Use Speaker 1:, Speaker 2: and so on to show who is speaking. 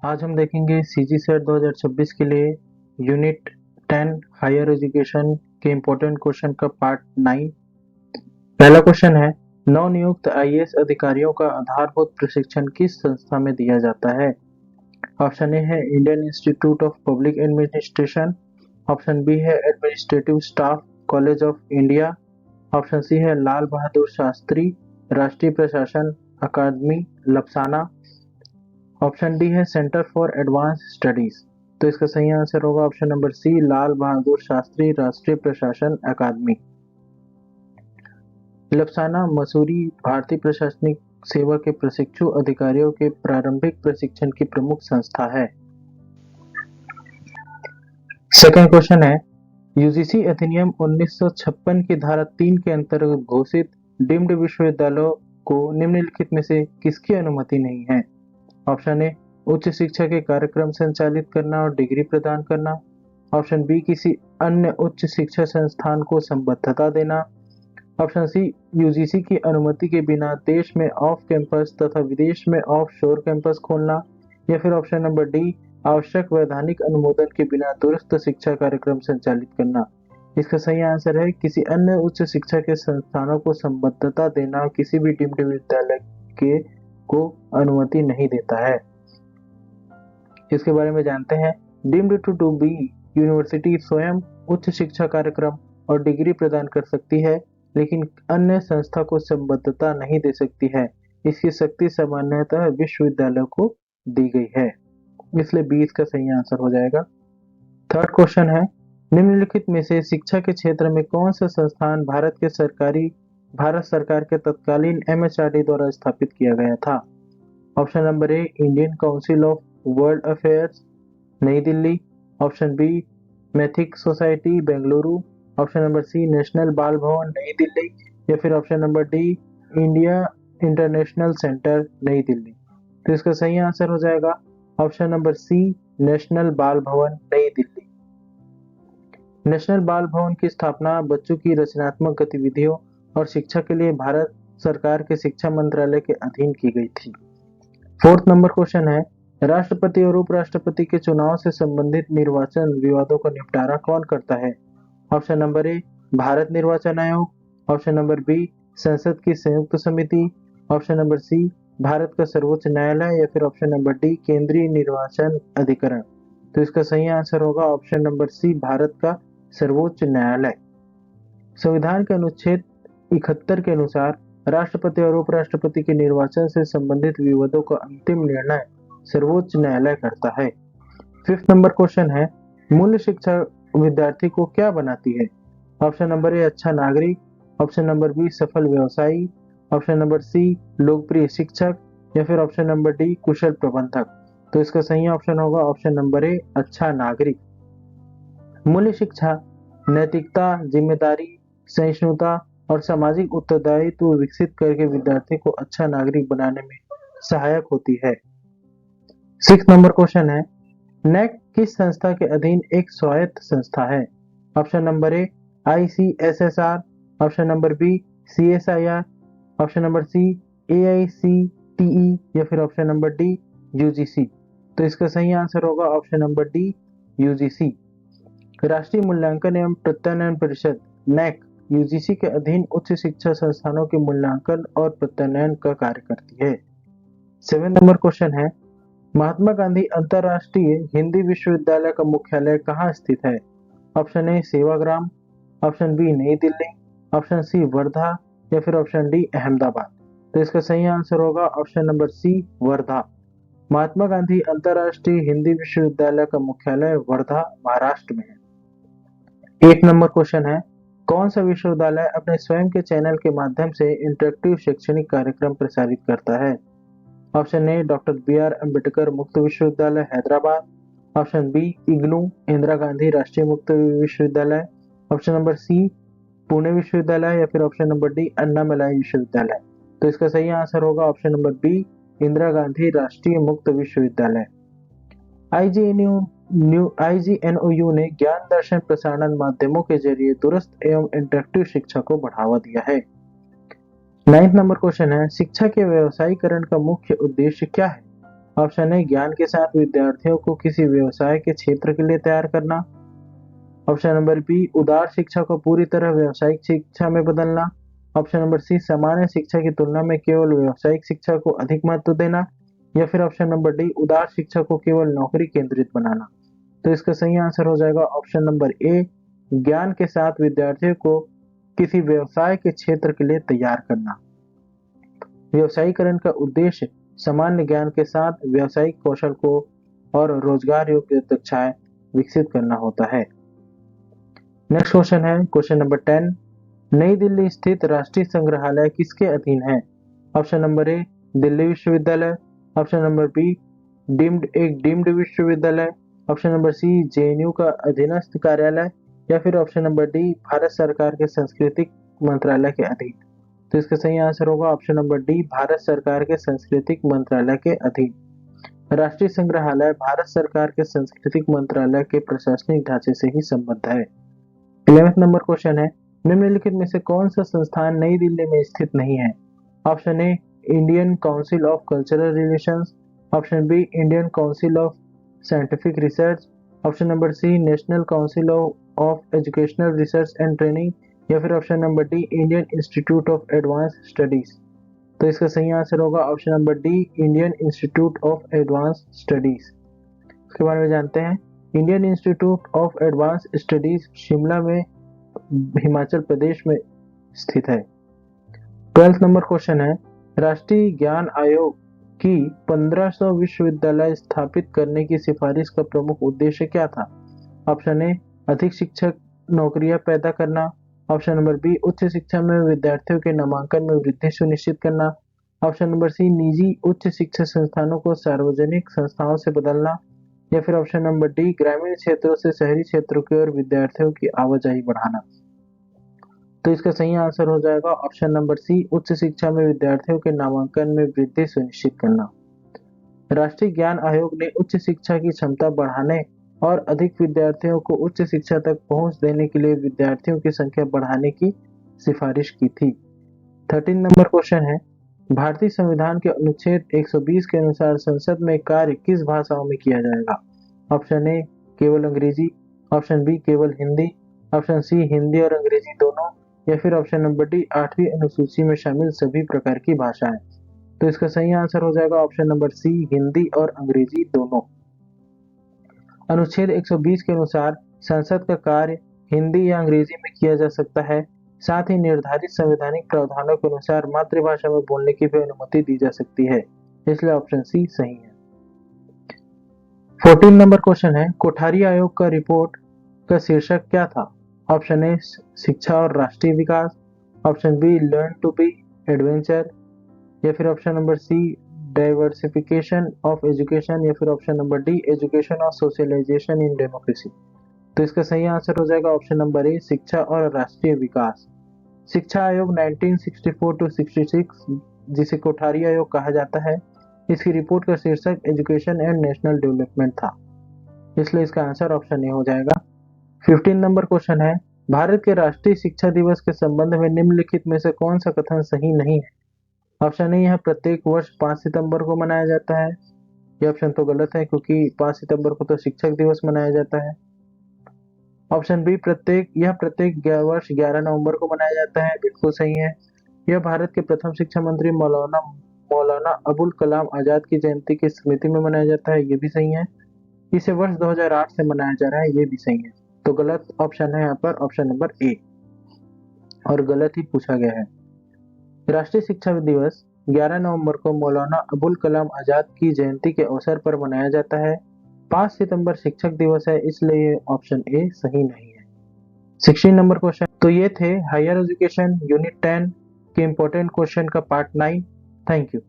Speaker 1: आज हम देखेंगे सीजी सेट 2026 के लिए यूनिट 10 हायर एजुकेशन के इम्पोर्टेंट क्वेश्चन का पार्ट 9। पहला क्वेश्चन है, नवनियुक्त आईएएस अधिकारियों का आधारभूत प्रशिक्षण किस संस्था में दिया जाता है? ऑप्शन ए है Indian institute of Public Administration. Option B है Administrative Staff College of India. Option C है लाल बहादुर शास्त्री राष्ट्रीय प्रशासन अकादमी लपसाना। ऑप्शन डी है सेंटर फॉर एडवांस स्टडीज। तो इसका सही आंसर होगा option number C, Lal Bahadur Shastri Rashtriya Prashasan Akademi लपसाना Mussoorie भारतीय प्रशासनिक सेवा के प्रशिक्षु अधिकारियों के प्रारंभिक प्रशिक्षण की प्रमुख संस्था है। सेकंड क्वेश्चन है, यूजीसी अधिनियम 1956 की धारा 3 के अंतर्गत घोषित डीम्ड विश्वविद्यालयों को निम्नलिखित में से किसकी अनुमति नहीं है? ऑप्शन ए उच्च शिक्षा के कार्यक्रम संचालित करना और डिग्री प्रदान करना। ऑप्शन बी किसी अन्य उच्च शिक्षा संस्थान को संबद्धता देना। ऑप्शन सी यूजीसी की अनुमति के बिना देश में ऑफ कैंपस तथा विदेश में ऑफ शोर कैंपस खोलना। या फिर ऑप्शन नंबर डी आवश्यक वैधानिक अनुमोदन के बिना दूरस्थ शिक्षा कार्यक्रम संचालित करना। इसका सही आंसर है किसी अन्य उच्च शिक्षा के संस्थानों को संबद्धता देना किसी भी डीम्ड विद्यालय के को अनुमति नहीं देता है। इसके बारे में जानते हैं। डीम्ड टू बी यूनिवर्सिटी स्वयं उच्च शिक्षा कार्यक्रम और डिग्री प्रदान कर सकती है, लेकिन अन्य संस्था को संबद्धता नहीं दे सकती है। इसकी शक्ति सामान्यतः विश्वविद्यालय को दी गई है, इसलिए बी इसका सही आंसर हो जाएगा। थर्ड क्वेश्चन है, निम्नलिखित में से शिक्षा के क्षेत्र में कौन सा संस्थान भारत सरकार के तत्कालीन एमएचआरडी द्वारा स्थापित किया गया था? Option number A Indian council of World Affairs Nai Delhi. Option B Mythic Society Bengaluru. Option number C National Bal Bhavan Nai Delhi. या फिर option number D India International Centre Nai Delhi. तो इसका सही आंसर हो जाएगा option number C National Bal Bhavan Nai Delhi. National Bal भवन की स्थापना बच्चों की रचनात्मक गतिविधियों और शिक्षा के लिए भारत सरकार के शिक्षा मंत्रालय के अधीन की गई थी। फोर्थ नंबर क्वेश्चन है, राष्ट्रपति और उपराष्ट्रपति के चुनाव से संबंधित निर्वाचन विवादों का निपटारा कौन करता है? ऑप्शन नंबर ए भारत निर्वाचन आयोग। ऑप्शन नंबर बी संसद की संयुक्त समिति। ऑप्शन नंबर सी भारत का सर्वोच्च न्यायालय। या फिर ऑप्शन नंबर डी केंद्रीय निर्वाचन अधिकरण। तो इसका सही आंसर होगा ऑप्शन नंबर सी भारत का सर्वोच्च न्यायालय। संविधान के अनुच्छेद 71 के अनुसार राष्ट्रपति और उपराष्ट्रपति के निर्वाचन से संबंधित विवादों का अंतिम निर्णय सर्वोच्च न्यायालय करता है। फिफ्थ नंबर क्वेश्चन है, मूल्य शिक्षा विद्यार्थी को क्या बनाती है? ऑप्शन नंबर ए अच्छा नागरिक। ऑप्शन नंबर बी सफल व्यवसायी। ऑप्शन नंबर सी लोकप्रिय शिक्षक। या फिर ऑप्शन नंबर डी कुशल प्रबंधक। तो इसका सही ऑप्शन होगा ऑप्शन नंबर ए अच्छा नागरिक। मूल्य शिक्षा नैतिकता, जिम्मेदारी, सहिष्णुता और सामाजिक उत्तरदायित्व विकसित करके विद्यार्थी को अच्छा नागरिक बनाने में सहायक होती है। सिक्स नंबर क्वेश्चन है, नेक किस संस्था के अधीन एक स्वायत्त संस्था है? Option number A ICSSR. Option number B CSIR. Option number C AICTE. या फिर ऑप्शन नंबर डी यूजीसी। तो इसका सही आंसर होगा ऑप्शन नंबर डी यूजीसी। राष्ट्रीय मूल्यांकन एवं प्रत्यानयन परिषद नेक यूजीसी के अधीन उच्च शिक्षा संस्थानों के मूल्यांकन और प्रत्यानयन का कार्य करती है। सेवन नंबर क्वेश्चन है, महात्मा गांधी अंतरराष्ट्रीय हिंदी विश्वविद्यालय का मुख्यालय कहाँ स्थित है? Option A Sevagram. Option B New Delhi. Option C Wardha. या फिर ऑप्शन डी अहमदाबाद। तो इसका सही आंसर होगा ऑप्शन नंबर सी वर्धा। महात्मा गांधी अंतरराष्ट्रीय हिंदी विश्वविद्यालय का मुख्यालय वर्धा महाराष्ट्र में है। 8 नंबर क्वेश्चन है, कौन सा विश्वविद्यालय अपने स्वयं के चैनल के माध्यम से इंटरेक्टिव शैक्षणिक कार्यक्रम प्रसारित करता है? Option A doctor B R Ambedkar मुक्त विश्वविद्यालय हैदराबाद। ऑप्शन बी इग्नू इंदिरा गांधी राष्ट्रीय मुक्त विश्वविद्यालय। ऑप्शन नंबर सी पुणे विश्वविद्यालय। या फिर ऑप्शन नंबर डी अन्नामलाई विश्वविद्यालय। तो इसका सही आंसर होगा option number B Indira Gandhi राष्ट्रीय मुक्त विश्वविद्यालय। आईजीएनओयू ने ज्ञान दर्शन प्रसारण माध्यमों के जरिए दूरस्थ एवं इंटरेक्टिव शिक्षा को बढ़ावा दिया है। 9th नंबर क्वेश्चन है, शिक्षा के व्यवसायीकरण का मुख्य उद्देश्य क्या है? ऑप्शन ए ज्ञान के साथ विद्यार्थियों को किसी व्यवसाय के क्षेत्र के लिए तैयार करना। ऑप्शन नंबर बी उदार शिक्षा को पूरी तरह व्यावसायिक शिक्षा में बदलना। ऑप्शन नंबर सी सामान्य शिक्षा की तुलना में केवल व्यावसायिक शिक्षा को अधिक महत्व देना। या फिर ऑप्शन नंबर डी उदार शिक्षा को केवल नौकरी केंद्रित बनाना। तो इसका सही आंसर हो जाएगा ऑप्शन नंबर ए ज्ञान के साथ विद्यार्थियों को किसी व्यवसाय के क्षेत्र के लिए तैयार करना। व्यवसायीकरण का उद्देश्य सामान्य ज्ञान के साथ व्यावसायिक कौशल को और रोजगार योग्य दक्षताएं विकसित करना होता है। नेक्स्ट क्वेश्चन है क्वेश्चन नंबर 10। नई दिल्ली स्थित राष्ट्रीय संग्रहालय किसके अधीन है? ऑप्शन नंबर ए दिल्ली विश्वविद्यालय। ऑप्शन नंबर बी डीम्ड विश्वविद्यालय। ऑप्शन नंबर सी जेएनयू का अधीनस्थ कार्यालय। या फिर ऑप्शन नंबर डी भारत सरकार के सांस्कृतिक मंत्रालय के अधीन। तो इसका सही आंसर होगा ऑप्शन नंबर डी भारत सरकार के सांस्कृतिक मंत्रालय के अधीन। राष्ट्रीय संग्रहालय भारत सरकार के सांस्कृतिक मंत्रालय के प्रशासनिक ढांचे से ही संबद्ध है। 11th नंबर क्वेश्चन है निम्नलिखित में से कौन सा संस्थान नई दिल्ली में स्थित नहीं है? Option A Indian council of cultural relations. Option B Indian council of scientific research. Option number C national council of educational research and training. या फिर option number D Indian institute of advance studies. तो इसका सही answer होगा option number D Indian institute of advance studies. इसके बारे में जानते हैं। Indian institute of advance studies Shimla में हिमाचल प्रदेश में स्थित है। 12th नंबर क्वेश्चन है राष्ट्रीय ज्ञान आयोग की 1500 विश्वविद्यालय स्थापित करने की सिफारिश का प्रमुख उद्देश्य क्या था? ऑप्शन ए अधिक शिक्षक नौकरियां पैदा करना। ऑप्शन नंबर बी उच्च शिक्षा में विद्यार्थियों के नामांकन में वृद्धि सुनिश्चित करना। ऑप्शन नंबर सी निजी उच्च शिक्षा संस्थानों को सार्वजनिक संस्थाओं से बदलना। या फिर ऑप्शन नंबर डी ग्रामीण क्षेत्रों से शहरी क्षेत्रों की ओर विद्यार्थियों की आवाजाही बढ़ाना। तो इसका सही आंसर हो जाएगा ऑप्शन नंबर सी उच्च शिक्षा में विद्यार्थियों के नामांकन में वृद्धि सुनिश्चित करना। राष्ट्रीय ज्ञान आयोग ने उच्च शिक्षा की क्षमता बढ़ाने और अधिक विद्यार्थियों को उच्च शिक्षा तक पहुंच देने के लिए विद्यार्थियों की संख्या बढ़ाने की सिफारिश की थी। 13 नंबर क्वेश्चन है भारतीय संविधान के अनुच्छेद 120 के अनुसार संसद में कार्य किस भाषाओं में किया जाएगा? ऑप्शन ए केवल अंग्रेजी। ऑप्शन बी केवल हिंदी। ऑप्शन सी हिंदी और अंग्रेजी दोनों। या फिर ऑप्शन नंबर डी 8वीं अनुसूची में शामिल सभी प्रकार की भाषाएं। तो इसका सही आंसर हो जाएगा ऑप्शन नंबर सी हिंदी और अंग्रेजी दोनों। अनुच्छेद 120 के अनुसार संसद का कार्य हिंदी या अंग्रेजी में किया जा सकता है। साथ ही निर्धारित संवैधानिक प्रावधानों के अनुसार मातृभाषा में बोलने की भी अनुमति दी जा सकती है। इसलिए ऑप्शन सी सही है। 14 नंबर क्वेश्चन है कोठारी आयोग का रिपोर्ट का शीर्षक क्या था? ऑप्शन ए शिक्षा और राष्ट्रीय विकास। Option B learn to be adventure. या फिर option number C diversification of education. या फिर ऑप्शन नंबर डी एजुकेशन और सोशलाइजेशन इन डेमोक्रेसी। तो इसका सही आंसर हो जाएगा ऑप्शन नंबर ए शिक्षा और राष्ट्रीय विकास। शिक्षा आयोग 1964 टू 66 जिसे कोठारी आयोग कहा जाता है, इसकी रिपोर्ट का शीर्षक एजुकेशन एंड नेशनल डेवलपमेंट था। इसलिए इसका आंसर ऑप्शन ए हो जाएगा। 15 नंबर क्वेश्चन है भारत के राष्ट्रीय शिक्षा दिवस के संबंध में निम्नलिखित में से कौन सा कथन सही नहीं है? ऑप्शन ए यह प्रत्येक वर्ष 5 सितंबर को मनाया जाता है। यह ऑप्शन तो गलत है क्योंकि 5 सितंबर को तो शिक्षक दिवस मनाया जाता है। ऑप्शन बी प्रत्येक वर्ष 11 नवंबर को मनाया जाता है, बिल्कुल सही है। यह भारत के प्रथम शिक्षा मंत्री मौलाना अबुल कलाम आजाद की जयंती की स्मृति में मनाया जाता है, ये भी सही है। इसे वर्ष 2008 से मनाया जा रहा है, ये भी सही है। तो गलत ऑप्शन है यहाँ पर ऑप्शन नंबर ए, और गलत ही पूछा गया है। राष्ट्रीय शिक्षा दिवस 11 नवंबर को मौलाना अबुल कलाम आजाद की जयंती के अवसर पर मनाया जाता है। 5 सितंबर शिक्षक दिवस है, इसलिए ऑप्शन ए सही नहीं है। 16 नंबर क्वेश्चन। तो ये थे हायर एजुकेशन यूनिट 10 के इंपॉर्टेंट क्वेश्चन का पार्ट 9। Thank you.